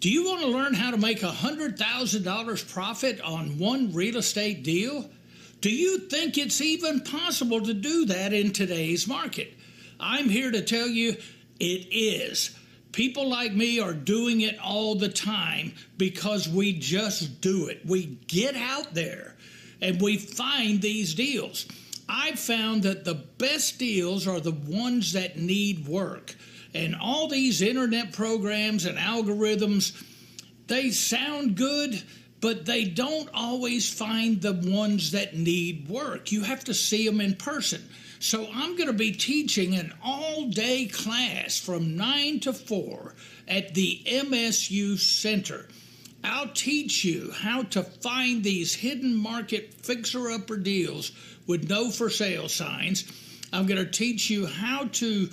Do you want to learn how to make $100,000 profit on one real estate deal? Do you think it's even possible to do that in today's market? I'm here to tell you it is. People like me are doing it all the time because we just do it. We get out there and we find these deals. I've found that the best deals are the ones that need work. And all these internet programs and algorithms, they sound good, but they don't always find the ones that need work. You have to see them in person. So I'm going to be teaching an all-day class from 9 to 4 at the MSU Center. I'll teach you how to find these hidden market fixer-upper deals with no for sale signs. I'm going to teach you how to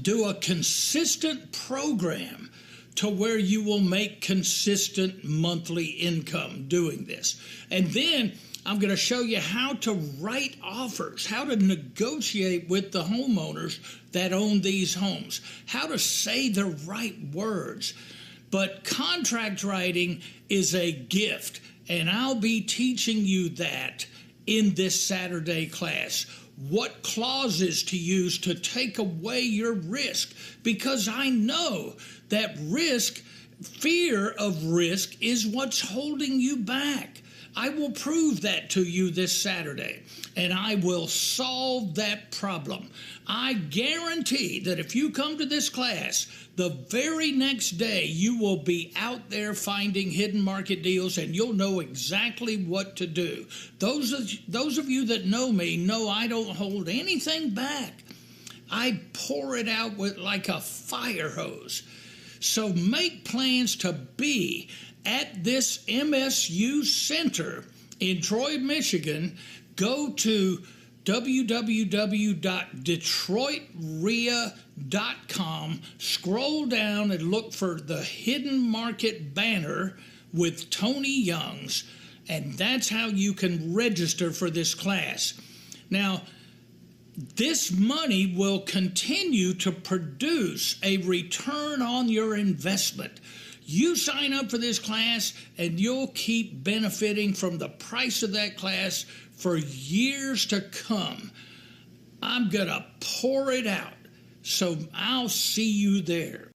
do a consistent program to where you will make consistent monthly income doing this. And then I'm going to show you how to write offers, how to negotiate with the homeowners that own these homes, how to say the right words. But contract writing is a gift, and I'll be teaching you that in this Saturday class. What clauses to use to take away your risk, because I know that fear of risk is what's holding you back. I will prove that to you this Saturday, and I will solve that problem. I guarantee that if you come to this class, the very next day you will be out there finding hidden market deals, and you'll know exactly what to do. Those of you that know me know I don't hold anything back. I pour it out with like a fire hose. So make plans to be at this MSU Center in Troy, Michigan. Go to www.detroitrea.com. Scroll down and look for the Hidden Market banner with Tony Youngs, and that's how you can register for this class. Now, this money will continue to produce a return on your investment. You sign up for this class and you'll keep benefiting from the price of that class for years to come. I'm going to pour it out. So I'll see you there.